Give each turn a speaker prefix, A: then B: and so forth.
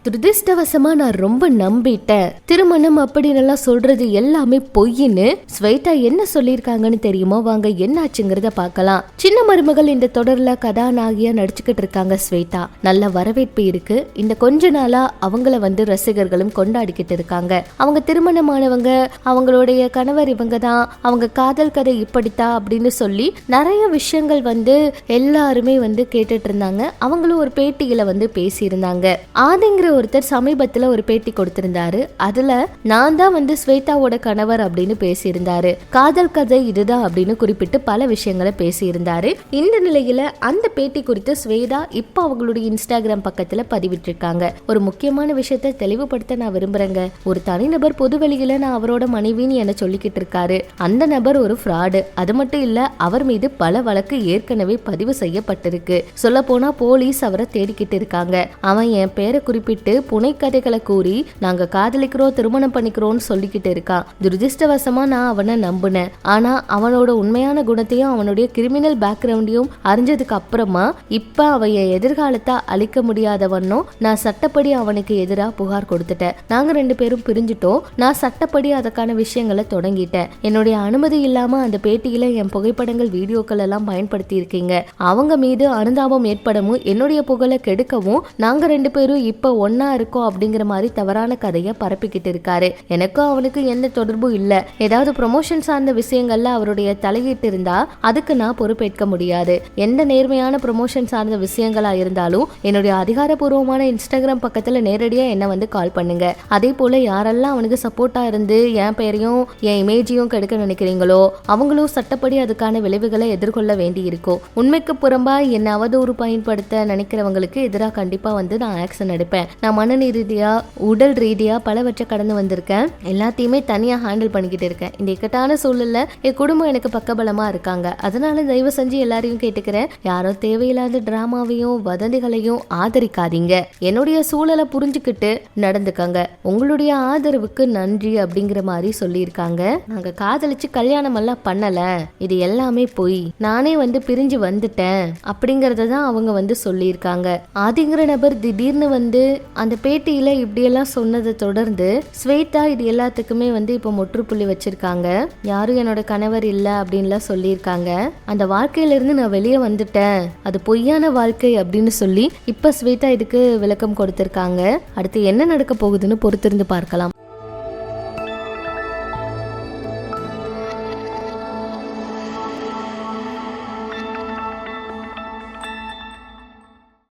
A: துரதிர்ஷ்டவசமா நான் ரொம்ப நம்பிட்டேன், திருமணம் அப்படின்னு சொல்றது எல்லாமே பொய்ன்னு ஸ்வேதா என்ன சொல்லிருக்காங்கன்னு தெரியுமா? வாங்க என்னாச்சுங்கிறத பார்க்கலாம். சின்ன மருமகள் இந்த தொடர்ல கதாநாயகியா நடிச்சுக்கிட்டு இருக்காங்க ஸ்வேதா. நல்ல வரவேற்பு இருக்கு. இந்த கொஞ்ச நாளா அவங்கள ரசிகர்களும் கொண்டாடிக்கிட்டு இருக்காங்க. அவங்க திருமணமானவங்க, அவங்களுடைய கணவர் இவங்க தான், அவங்க காதல் கதை இப்படித்தான் அப்படின்னு சொல்லி நிறைய விஷயங்கள் எல்லாருமே கேட்டுட்டு இருந்தாங்க. அவங்களும் ஒரு பேட்டியில பேசியிருந்தாங்க. ஆதிங்கிற ஒருத்தர் சமீபத்துல ஒரு பேட்டி கொடுத்திருந்தாரு. அதுல நான் தான் ஸ்வேதாவோட கணவர் அப்படின்னு பேசியிருந்தாரு. காதல் கதை இதுதான் அப்படின்னு குறிப்பிட்டு பல விஷயங்களை பேசியிருந்தாரு. இந்த நிலையில அந்த பேட்டி குறித்து ஸ்வேதா இப்ப அவங்களுடைய இன்ஸ்டாகிராம் பக்கத்துல பதிவிட்டிருக்காங்க. ஒரு முக்கியமான விஷயத்தை தெளிவுபடுத்த நான் விரும்புறேங்க. ஒரு தனிநபர் பொதுவெளியில நான் அவரோட மனைவின்னு என்ன சொல்லிக்கிட்டு இருக்காரு. அந்த நபர் ஒரு ஃப்ராடு. அது மட்டும் இல்ல, அவர் மீது பல வழக்கு ஏற்கனவே பதிவு செய்யப்பட்டிருக்கு. சொல்ல போனா போலீஸ் அவரை தேடிக்கிட்டு இருக்காங்க. அவன் என் பேரை குறிப்பிட்டு புனைக்கதைகளை கூறி நாங்க காதலிக்கிறோம், திருமணம் பண்ணிக்கிறோம்னு சொல்லிக்கிட்டு இருக்கான். துரதிர்ஷ்டவசமா நான் அவனை நம்பினேன். ஆனா அவனோட உண்மையான குணத்தையும் அவனுடைய கிரிமினல் பேக்ரவுண்டையும் அறிஞ்சதுக்கு அப்புறமா இப்ப அவன் என் எதிர்காலத்தை அழிக்க முடியாதவனும் நான் சட்டப்படி அவனுக்கு எதிராக புகார் கொடுத்துட்டேன். நாங்க 2 பேரும் பிரிஞ்சுட்டோம். நான் சட்டப்படி அதற்கான விஷயங்களை தொடங்கிட்டேன். என்னுடைய அனுமதி இல்லாம அந்த பேட்டியில என் புகைப்படங்கள், வீடியோக்கள் எல்லாம் பயன்படுத்தி இருக்கீங்க. அவங்க மீது அனுதாபம் ஏற்படவும் என்னுடைய புகழை கெடுக்கவும் நாங்க 2 பேரும் இப்ப ஒன்னா இருக்கோம் அப்படிங்கிற மாதிரி தவறான கதையை பரப்பிக்கிட்டு இருக்காரு. எனக்கும் அவனுக்கு எந்த தொடர்பும் இல்ல. ஏதாவது ப்ரொமோஷன் சார்ந்த விஷயங்கள்ல அவருடைய தலையீட்டு இருந்தா அதுக்கு நான் பொறுப்பேற்க முடியாது. எந்த நேர்மையான ப்ரொமோஷன் சார்ந்த விஷயங்களா இருந்தாலும் என்னுடைய அதிகாரப்பூர்வமான இன்ஸ்டாகிராம் பக்கத்துல நேரடியா என்ன கால் பண்ணுங்க. அதே போல யாரெல்லாம் அவனுக்கு சப்போர்ட்டா இருந்து என் பெயரையும் என் இமேஜையும் கெடுக்க நினைக்கிறீங்களோ அவங்களும் சட்டப்படி அதுக்கான விளைவுகளை எதிர்கொள்ள வேண்டி இருக்கும். உண்மைக்கு புறம்பா என்ன அவதூறு பயன்படுத்த நினைக்கிறவங்களுக்கு எதிராக கண்டிப்பா நான் ஆக்ஷன் எடுப்பேன். நான் மனநீ ரீதியா, உடல் ரீதியா பலவற்றை கடந்து வந்திருக்கேன். எல்லாத்தையுமே தனியா ஹேண்டில் பண்ணிக்கிட்டு இருக்கேன். இந்த இக்கட்டான சூழல்ல என் குடும்பம் எனக்கு பக்கபலமா இருக்காங்க. அதனால தயவு செஞ்சு எல்லாரையும் கேட்டுக்கிறேன், யாரும் தேவையில்லாத டிராமாவையும் வதந்திகளையும் ஆதரிக்காதீங்க. என்னுடைய சூழலை புரிஞ்சுக்கிட்டு நடந்துக்கங்க. உங்களுடைய ஆதரவுக்கு நன்றி அப்படிங்கிற மாதிரி சொல்லியிருக்காங்க. நாங்க காதலிச்சு கல்யாணம் எல்லாம் பண்ணல, இது எல்லாமே போய் நானே பிரிஞ்சு வந்துட்டேன் அப்படிங்கறதான் அவங்க சொல்லியிருக்காங்க. ஆதிங்கிற நபர் திடீர்னு அந்த பேட்டியில இப்படியெல்லாம் சொன்னதை தொடர்ந்து ஸ்வேதா இது எல்லாத்துக்குமே இப்ப முற்றுப்புள்ளி வச்சிருக்காங்க. யாரும் என்னோட கணவர் இல்ல அப்படின்லாம் சொல்லியிருக்காங்க. அந்த வாழ்க்கையில இருந்து நான் வெளியே வந்துட்டேன், அது பொய்யான வாழ்க்கை அப்படின்னு சொல்லி இப்ப ஸ்வேதா இதுக்கு விளக்கம் கொடுத்திருக்காங்க. அடுத்து என்ன நடக்க போகுதுன்னு பொறுத்திருந்து பார்க்கலாம்.